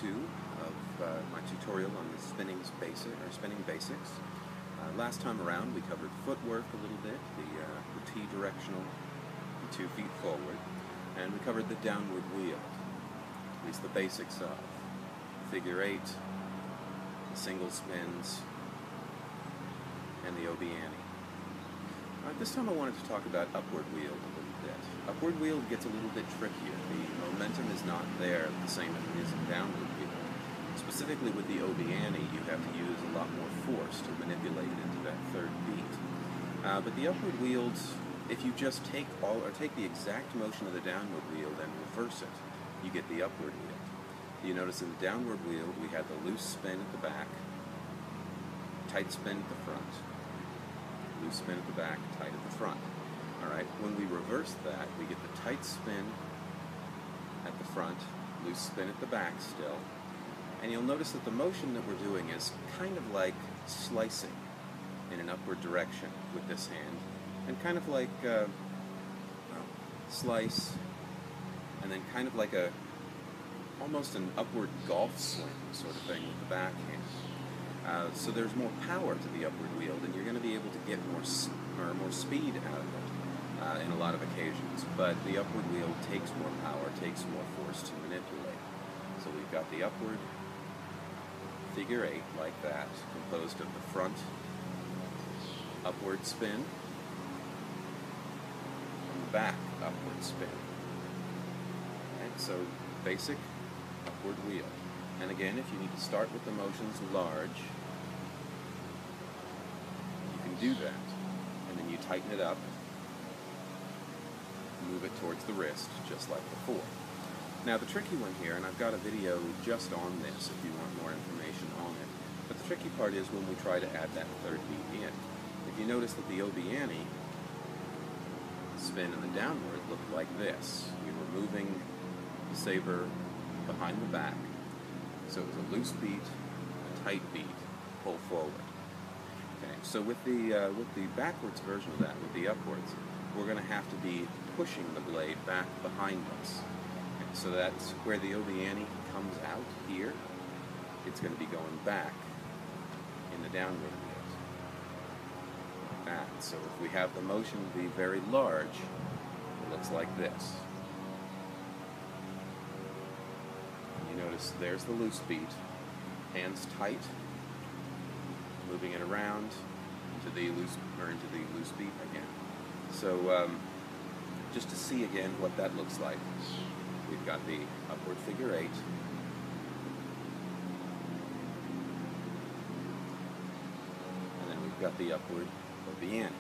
2 of my tutorial on the spinning basics. Last time around we covered footwork a little bit, the T directional, the 2 feet forward, and we covered the downward wield, at least the basics of figure 8, the single spins, and the obiani. This time I wanted to talk about upward wield a little bit. Upward wield gets a little bit trickier. The momentum is not there the same as it is in downward wield. Specifically with the obiani, you have to use a lot more force to manipulate it into that third beat. But the upward wield, if you just take the exact motion of the downward wield and reverse it, you get the upward wield. You notice in the downward wield we had the loose spin at the back, tight spin at the front, loose spin at the back, tight at the front. Alright, when we reverse that, we get the tight spin at the front, loose spin at the back still, and you'll notice that the motion that we're doing is kind of like slicing in an upward direction with this hand, and kind of like slice, and then kind of like almost an upward golf swing sort of thing with the back hand. So there's more power to the upward wield, and you're going to be able to get more speed out of it in a lot of occasions. But the upward wield takes more power, takes more force to manipulate. So we've got the upward figure 8 like that, composed of the front upward spin and the back upward spin. Right, so basic upward wheel. And again, if you need to start with the motions large, you can do that. And then you tighten it up, move it towards the wrist, just like before. Now the tricky one here, and I've got a video just on this if you want more information on it, but the tricky part is when we try to add that third beat in. If you notice that the obiani spin and the downward look like this. We were moving the saber behind the back. So it was a loose beat, a tight beat, pull forward. Okay, so with the backwards version of that, with the upwards, we're going to have to be pushing the blade back behind us. Okay, so that's where the obiani comes out here. It's going to be going back in the downward wield. Like that. So if we have the motion be very large, it looks like this. Notice there's the loose beat, hands tight, moving it around into the loose beat again. So just to see again what that looks like, we've got the upward figure 8, and then we've got the upward obiani.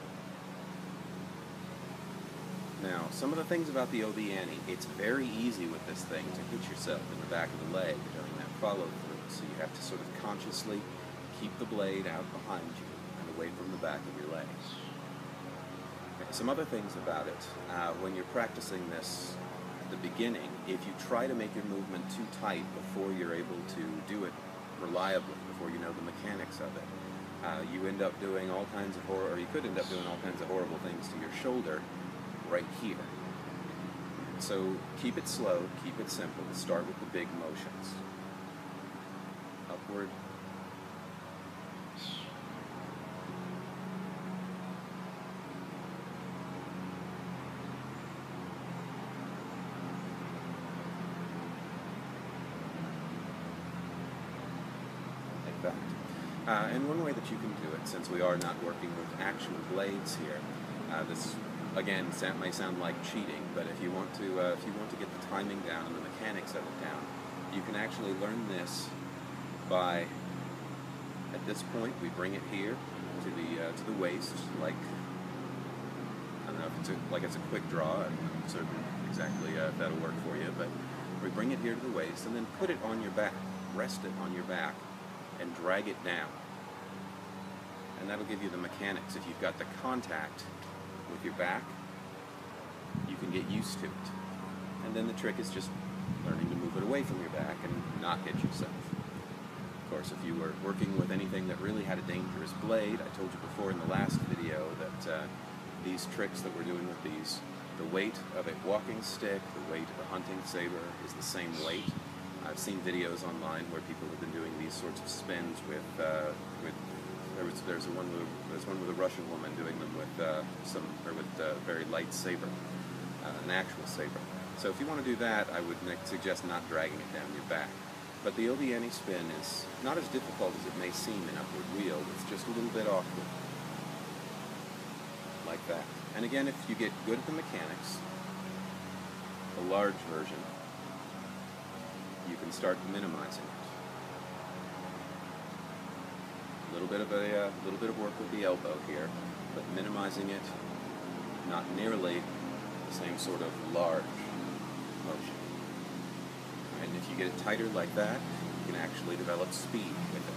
Now, some of the things about the obiani, it's very easy with this thing to hit yourself in the back of the leg during that follow-through, so you have to sort of consciously keep the blade out behind you and away from the back of your leg. Okay, some other things about it, when you're practicing this at the beginning, if you try to make your movement too tight before you're able to do it reliably, before you know the mechanics of it, you end up doing all kinds of you could end up doing all kinds of horrible things to your shoulder right here. So keep it slow, keep it simple. Start with the big motions. Upward. Like that. And one way that you can do it, since we are not working with actual blades here, this again, may sound like cheating, but if you want to get the timing down and the mechanics of it down, you can actually learn this by, at this point, we bring it here to the waist, like, I don't know if it's a quick draw. I'm not certain exactly if that'll work for you, but we bring it here to the waist and then put it on your back, rest it on your back, and drag it down, and that'll give you the mechanics. If you've got the contact with your back, you can get used to it. And then the trick is just learning to move it away from your back and not hit yourself. Of course, if you were working with anything that really had a dangerous blade, I told you before in the last video that these tricks that we're doing with these, the weight of a walking stick, the weight of a hunting saber is the same weight. I've seen videos online where people have been doing these sorts of spins with there's one with a Russian woman doing them with very light saber, an actual saber. So if you want to do that, I would suggest not dragging it down your back. But the Odieni spin is not as difficult as it may seem in upward wield. It's just a little bit awkward, like that. And again, if you get good at the mechanics, the large version, you can start minimizing it. A little bit of work with the elbow here, but minimizing it, not nearly the same sort of large motion. And if you get it tighter like that, you can actually develop speed with it.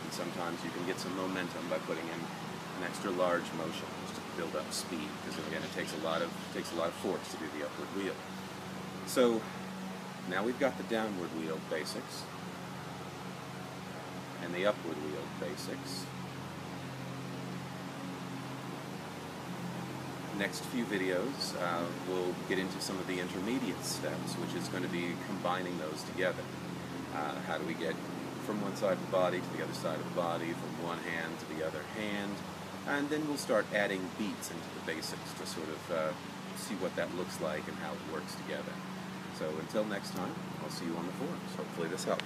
And sometimes you can get some momentum by putting in an extra large motion just to build up speed, because again, it takes a lot of force to do the upward wield. So now we've got the downward wield basics and the upward wield basics. Next few videos, we'll get into some of the intermediate steps, which is going to be combining those together. How do we get from one side of the body to the other side of the body, from one hand to the other hand, and then we'll start adding beats into the basics to sort of see what that looks like and how it works together. So until next time, I'll see you on the forums. Hopefully this helped.